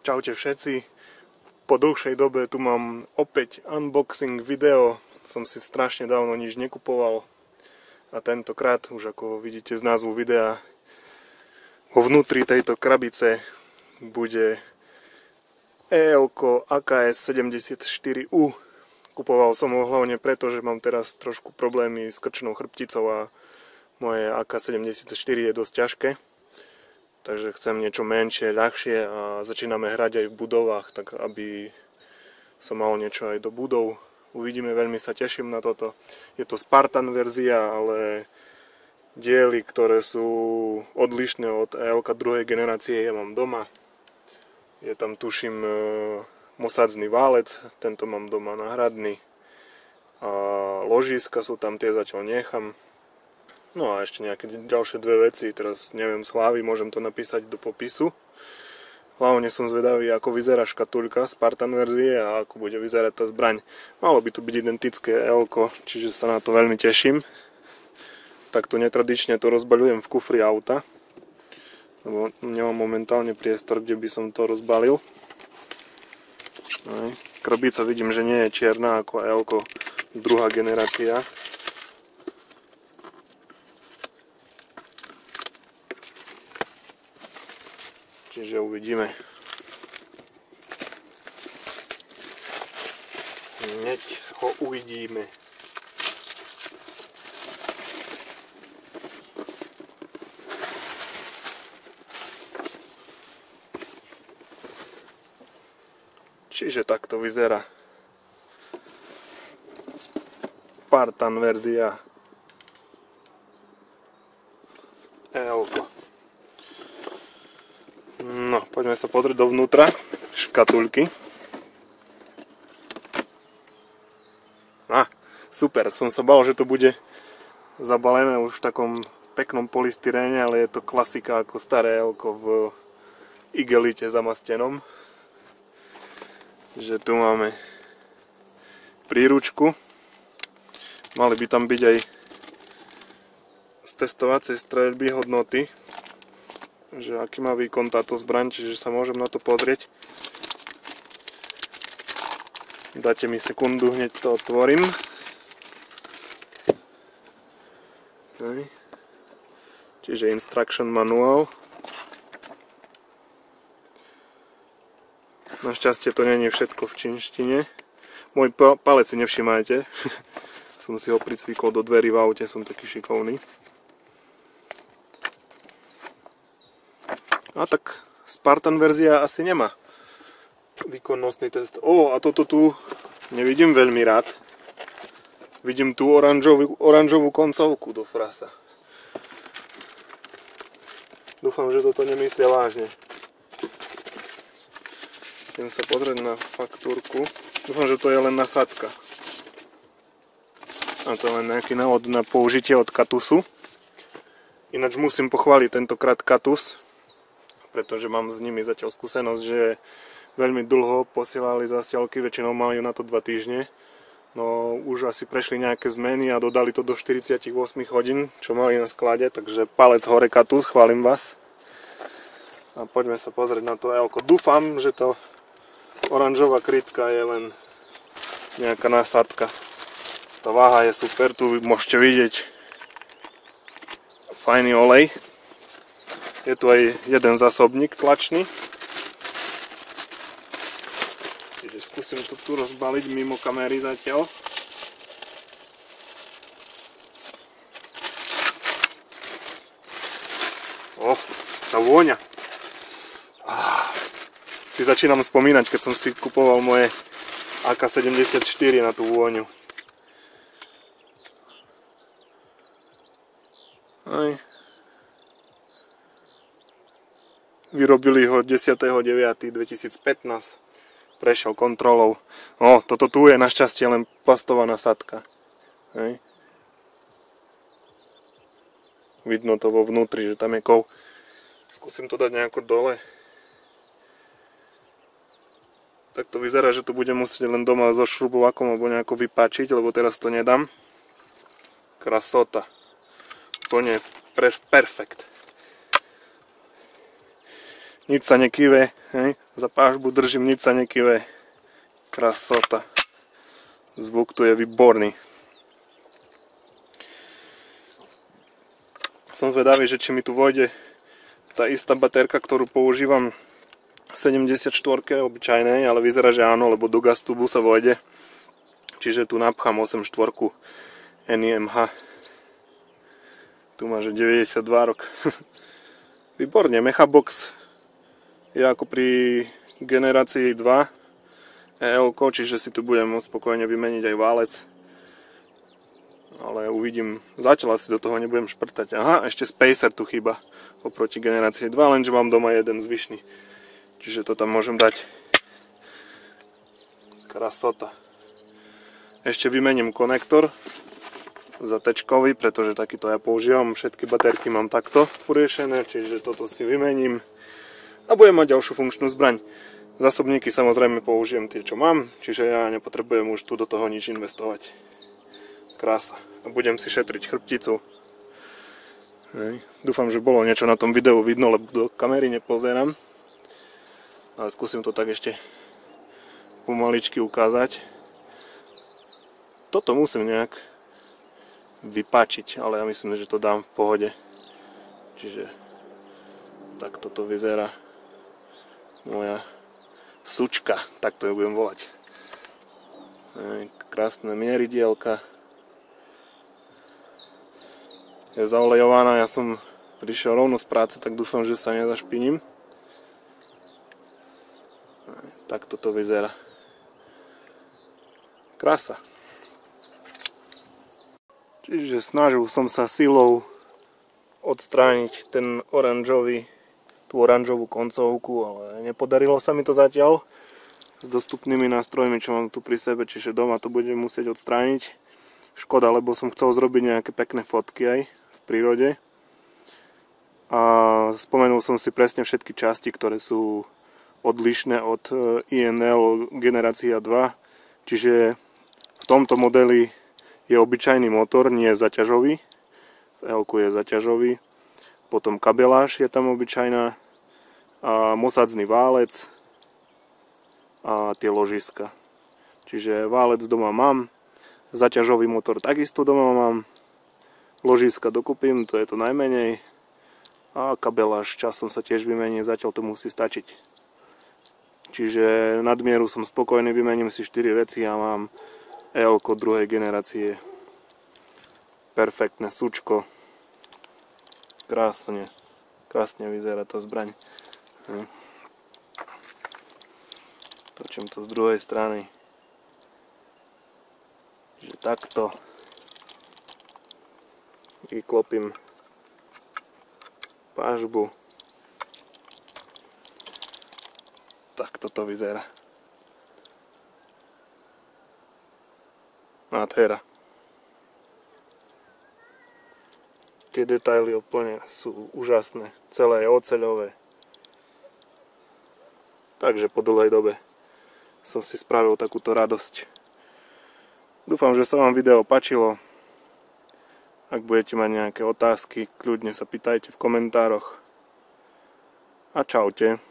Čaute všetci. Po dlhšej dobe tu mám opäť unboxing video. Som si strašne dávno nič nekupoval. A tentokrát, už ako vidíte z názvu videa, vo vnútri tejto krabice bude EL-ko AKS 74U. Kupoval som ho hlavne preto, že mám teraz trošku problémy s krčnou chrbticou a moje AK-74 je dosť ťažké. Takže chcem niečo menšie, ľahšie a začíname hrať aj v budovách, tak aby som mal niečo aj do budov. Uvidíme, veľmi sa teším na toto. Je to Spartan verzia, ale diely, ktoré sú odlišné od EL-ka druhej generácie, ja mám doma. Je tam, tuším, mosadzný válec, tento mám doma náhradný. A ložiska sú tam, tie zatiaľ nechám. No a ešte nejaké ďalšie dve veci, teraz neviem z hlavy, môžem to napísať do popisu. Hlavne som zvedavý, ako vyzerá škatulka Spartan verzie a ako bude vyzerať tá zbraň. Malo by to byť identické EL-ko, čiže sa na to veľmi teším. Takto netradične to rozbaľujem v kufri auta, lebo nemám momentálne priestor, kde by som to rozbalil. Krabica vidím, že nie je čierna ako EL-ko druhá generácia. Čiže uvidíme. Hneď ho uvidíme. Čiže takto vyzerá Spartan verzia EL-ko. No, poďme sa pozrieť dovnútra škatulky. Super, som sa bál, že to bude zabalené už v takom peknom polystyréne, ale je to klasika ako staré EL-ko v igelite zamastenom. Že tu máme príručku. Mali by tam byť aj z testovacej streľby hodnoty, že aký má výkon táto zbraň, čiže sa môžem na to pozrieť. Dáte mi sekundu, hneď to otvorím. Čiže instruction manual. Našťastie to nie je všetko v čínštine. Môj palec si nevšimajte. Som si ho pricvikol do dverí v aute, som taký šikovný. A tak Spartan verzia asi nemá výkonnostný test. A toto tu nevidím veľmi rád. Vidím tú oranžovú koncovku do frasa. Dúfam, že toto nemyslia vážne. Idem sa pozrieť na faktúrku. Dúfam, že to je len nasadka. A to je len nejaký návod na použitie od Katusu. Ináč musím pochváliť tentokrát Katus, pretože mám s nimi zatiaľ skúsenosť, že veľmi dlho posielali zasielky, väčšinou mali na to 2 týždne. No už asi prešli nejaké zmeny a dodali to do 48 hodín, čo mali na sklade, takže palec hore Katus, chválim vás. A poďme sa pozrieť na to EL-ko. Dúfam, že to oranžová krytka je len nejaká nasadka. Tá váha je super, tu môžete vidieť fajný olej. Je tu aj jeden zásobník tlačný. Čiže skúsim to tu rozbaliť mimo kamery zatiaľ. Tá vôňa. Si začínam spomínať, keď som si kupoval moje AK-74 na tú vôňu. Vyrobili ho 10.9.2015. Prešiel kontrolou. Toto tu je našťastie len plastová nasadka. Vidno to vo vnútri, že tam je kov. Skúsim to dať nejako dole. Tak to vyzerá, že to budem musieť len doma so šrubovakom alebo nejako vypáčiť, lebo teraz to nedám. Krasota. Plne perfekt. nič sa nekýve, hej? Za pážbu držím, nič sa nekýve. Krasota. Zvuk tu je výborný. Som zvedavý, že či mi tu vojde tá istá baterka, ktorú používam v 74 obyčajnej, ale vyzerá, že áno, lebo do gastubu sa vojde. Čiže tu napchám 8.4 NIMH. Tu má, že 92 rok. Výborne, Mechabox je ako pri generácii 2 EL-ko, čiže si tu budem môcť spokojne vymeniť aj válec. Ale uvidím, zatiaľ asi do toho nebudem šprtať. Aha, ešte Spacer tu chýba oproti generácii 2, lenže mám doma jeden zvyšný. Čiže to tam môžem dať. Krasota. Ešte vymením konektor za T-čkový, pretože takýto ja používam. Všetky baterky mám takto uriešené, čiže toto si vymením a budem mať ďalšiu funkčnú zbraň. Zásobníky samozrejme použijem tie, čo mám, čiže ja nepotrebujem už tu do toho nič investovať. Krása. A budem si šetriť chrbticu. Hej. Dúfam, že bolo niečo na tom videu vidno, lebo do kamery nepozerám. Ale skúsim to tak ešte pomaličky ukázať. Toto musím nejak vypáčiť, ale ja myslím, že to dám v pohode. Čiže takto to vyzerá moja sučka, takto ju budem volať. Krásne mieridielka. Je zaolejovaná, ja som prišiel rovno z práce, tak dúfam, že sa nezašpiním. Takto to vyzerá. Krása. Čiže snažil som sa silou odstrániť tú oranžovú koncovku, ale nepodarilo sa mi to zatiaľ s dostupnými nástrojmi, čo mám tu pri sebe, čiže doma to budem musieť odstrániť. Škoda, lebo som chcel zrobiť nejaké pekné fotky aj v prírode. A spomenul som si presne všetky časti, ktoré sú odlišné od INL generácia 2, čiže v tomto modeli je obyčajný motor, nie je zaťažový. V L-ku je zaťažový. Potom kabeláž je tam obyčajná. A mosadzný válec. A tie ložiska. Čiže válec doma mám. Zaťažový motor takisto doma mám. Ložiska dokúpim, to je to najmenej. A kabeláž časom sa tiež vymení, zatiaľ to musí stačiť. Čiže nadmieru som spokojný, vymením si 4 veci a mám EL-ko druhej generácie. Perfektné sučko. Krásne vyzerá tá zbraň. Točím to z druhej strany. Čiže takto vyklopím pážbu. Takto to vyzerá. Nádhera. Tie detaily úplne sú úžasné. Celé je oceľové. Takže po dlhej dobe som si spravil takúto radosť. Dúfam, že sa vám video páčilo. Ak budete mať nejaké otázky, kľudne sa pýtajte v komentároch. A čaute.